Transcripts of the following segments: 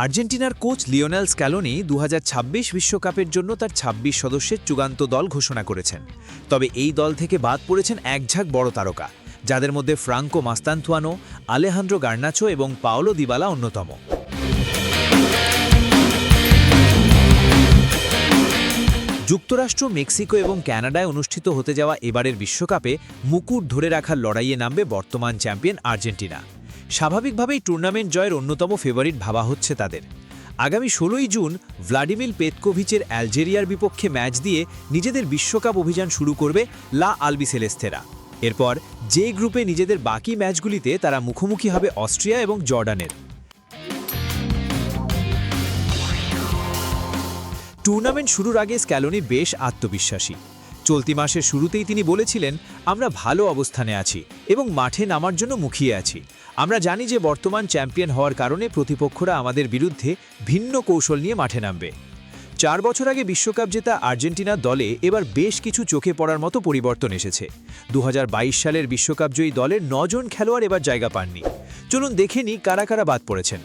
আর্জেন্টিনার coach Lionel Scaloni 2026 বিশ্বকাপের জন্য তার 26 সদস্যের চূড়ান্ত দল ঘোষণা করেছেন। তবে এই দল থেকে বাদ পড়েছেন একঝাঁক বড় তারকা, যাদের মধ্যে ফ্রাঙ্কো মাস্তানতুয়ানো, আলেহান্দ্রো গার্নাচো এবং পাওলো দিবালা অন্যতম। যুক্তরাষ্ট্র, মেক্সিকো এবং কানাডায় অনুষ্ঠিত হতে যাওয়া এবারের বিশ্বকাপে মুকুট ধরে রাখার লড়াইয়ে নামবে বর্তমান চ্যাম্পিয়ন আর্জেন্টিনা। স্বাভাবিকভাবেই টুর্নামেন্ট জয়ের অন্যতম ফেভারিট ভাবা হচ্ছে তাদের। আগামী 16ই জুন ভ্লাদিমির পেতকোভিচের আলজেরিয়ার বিপক্ষে ম্যাচ দিয়ে নিজেদের বিশ্বকাপ অভিযান শুরু করবে লা আলবিসেলেস্তেরা। এরপর যে গ্রুপে নিজেদের বাকি ম্যাচগুলিতে তারা মুখোমুখি হবে অস্ট্রিয়া এবং জর্ডানের। টুর্নামেন্ট শুরুর আগে স্ক্যালোনি বেশ আত্মবিশ্বাসী। চলতি মাসের শুরুতেই তিনি বলেছিলেন, আমরা ভালো অবস্থানে আছি এবং মাঠে নামার জন্য মুখিয়ে আছি। আমরা জানি যে বর্তমান চ্যাম্পিয়ন হওয়ার কারণে প্রতিপক্ষরা আমাদের বিরুদ্ধে ভিন্ন কৌশল নিয়ে মাঠে নামবে। 4 বছর আগে বিশ্বকাপ জেতা আর্জেন্টিনার দলে এবার বেশ কিছু চোখে পড়ার মতো পরিবর্তন এসেছে। 2022 সালের বিশ্বকাপজয়ী দলের 9 জন খেলোয়াড় এবার জায়গা পাননি। চলুন দেখে নিই কারা কারা বাদ পড়েছেন।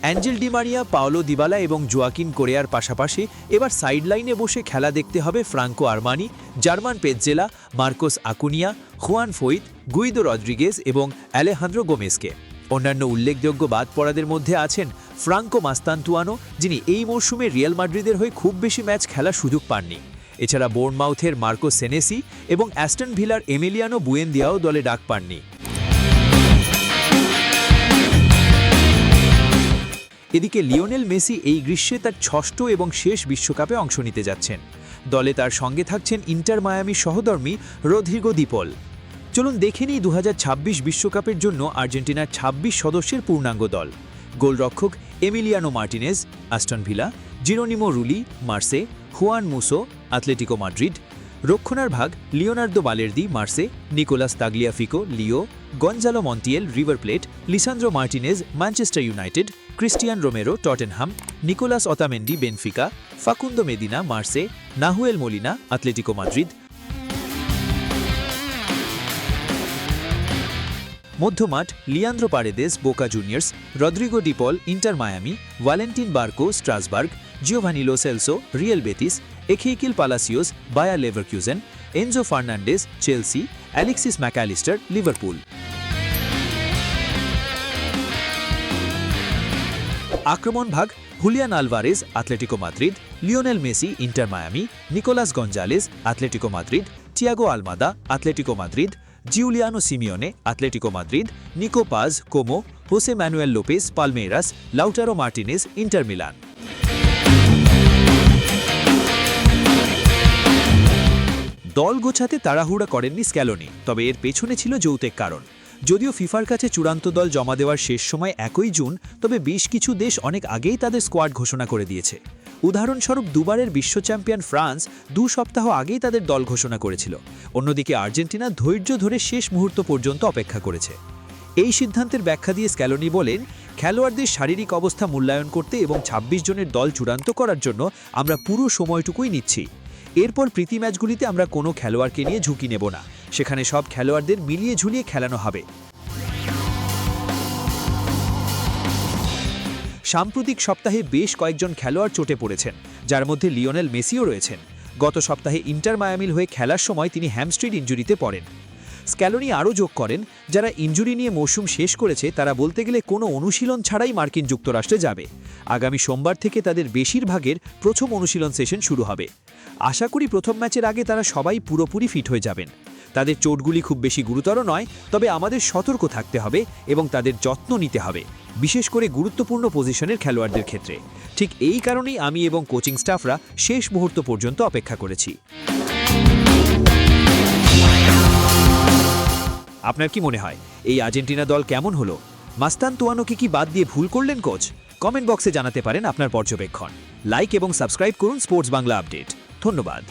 Angel Di Maria, Paulo Dybala এবং জোয়াকিন কোরেয়ার পাশাপাশি এবার সাইডলাইনে বসে খেলা দেখতে হবে Franco Armani, German Pezzella, Marcos Acuña, Juan Foyth, Guido Rodriguez এবং আলেহান্দ্রো গোমেজকে। অন্যান্য উল্লেখযোগ্য বাদ পড়াদের মধ্যে আছেন ফ্রাঙ্কো মাস্তানতুয়ানো, যিনি এই মরশুমে রিয়াল মাদ্রিদের হয়ে খুব বেশি ম্যাচ খেলার সুযোগ পাননি। এছাড়া বোর্নমাউথের মার্কো সেনেসি এবং অ্যাস্টন ভিলার এমিলিয়ানো বুয়েন্দিয়াও দলে ডাক পাননি। এদিকে লিওনেল মেসি এই গ্রীষ্মে তার 6ষ্ঠ এবং শেষ বিশ্বকাপে অংশ নিতে যাচ্ছেন। দলে তার সঙ্গে থাকছেন ইন্টার মায়ামির সহধর্মী রদ্রিগো দি পল। চলুন দেখে নিই 2026 বিশ্বকাপের জন্য আর্জেন্টিনার 26 সদস্যের পূর্ণাঙ্গ দল। গোলরক্ষক Emiliano Martinez, Aston Villa; Geronimo Rulli, Marseille; Juan Musso, Atletico Madrid; রক্ষণাভাগ Leonardo Balerdi, Marseille; Nicolas Tagliafico, Lyon; Gonzalo Montiel, River Plate; Lisandro Martinez, Manchester United; Cristian Romero, Tottenham; Nicolas Otamendi, Benfica; Facundo Medina, Marseille; Nahuel Molina, Atletico Madrid. মধ্যমাঠ Leandro Paredes, Boca Juniors; Rodrigo De Paul, Inter Miami; Valentin Barco, Strasbourg; Giovani Lo Celso, Real Betis; Exequiel Palacios, Bayer Leverkusen; Enzo Fernandez, Chelsea; Alexis Mac Allister, Liverpool. আক্রমণ ভাগ Julian Alvarez, Atletico Madrid; Lionel Messi, Inter Miami; Nicolas Gonzalez, Atletico Madrid; Thiago Almada, Atletico Madrid; Giuliano Simeone, Atletico Madrid; Nico Paz, Como; Jose Manuel Lopez, Palmeiras; Lautaro Martinez, Inter Milan. দল গোছাতে তাড়াহুড়া করেননি Scaloni, তবে এর পেছনে ছিল যৌক্তিক কারণ। যদিও ফিফার কাছে চূড়ান্ত দল জমা দেওয়ার শেষ সময় 1 জুন, তবে বেশ কিছু দেশ অনেক আগেই তাদের স্কোয়াড ঘোষণা করে দিয়েছে। উদাহরণস্বরূপ দুবারের বিশ্ব চ্যাম্পিয়ন ফ্রান্স 2 সপ্তাহ আগেই তাদের দল ঘোষণা করেছিল। অন্যদিকে আর্জেন্টিনা ধৈর্য ধরে শেষ মুহূর্ত পর্যন্ত অপেক্ষা করেছে। এই সিদ্ধান্তের ব্যাখ্যা দিয়ে স্ক্যালোনি বলেন, খেলোয়াড়দের শারীরিক অবস্থা মূল্যায়ন করতে এবং 26 জনের দল চূড়ান্ত করার জন্য আমরা পুরো সময়টুকুই নিচ্ছি। এরপর প্রীতি ম্যাচগুলিতে আমরা কোনো খেলোয়াড়কে নিয়ে ঝুঁকি নেব না, সেখানে সব খেলোয়াড়দের মিলিয়ে ঝুলিয়ে খেলানো হবে। সাম্প্রতিক সপ্তাহে বেশ কয়েকজন খেলোয়াড় চোটে পড়েছেন, যার মধ্যে লিওনেল মেসিও রয়েছেন। গত সপ্তাহে ইন্টার মায়ামির হয়ে খেলার সময় তিনি হ্যামস্ট্রিং ইনজুরিতে পড়েন। স্ক্যালোনি আরও যোগ করেন, যারা ইনজুরি নিয়ে মৌসুম শেষ করেছে তারা বলতে গেলে কোনো অনুশীলন ছাড়াই মার্কিন যুক্তরাষ্ট্রে যাবে। আগামী সোমবার থেকে তাদের বেশিরভাগের প্রথম অনুশীলন সেশন শুরু হবে। আশা করি প্রথম ম্যাচের আগে তারা সবাই পুরোপুরি ফিট হয়ে যাবেন। তাদের চোটগুলি খুব বেশি গুরুতর নয়, তবে আমাদের সতর্ক থাকতে হবে এবং তাদের যত্ন নিতে হবে, বিশেষ করে গুরুত্বপূর্ণ পজিশনের খেলোয়াড়দের ক্ষেত্রে। ঠিক এই কারণেই আমি এবং কোচিং স্টাফরা শেষ মুহূর্ত পর্যন্ত অপেক্ষা করেছি। আপনার কি মনে হয় এই আর্জেন্টিনা দল কেমন হলো? মাস্তানতুয়ানোকে কি বাদ দিয়ে ভুল করলেন কোচ? কমেন্ট বক্সে জানাতে পারেন আপনার পর্যবেক্ষণ। লাইক এবং সাবস্ক্রাইব করুন স্পোর্টস বাংলা আপডেট। ধন্যবাদ।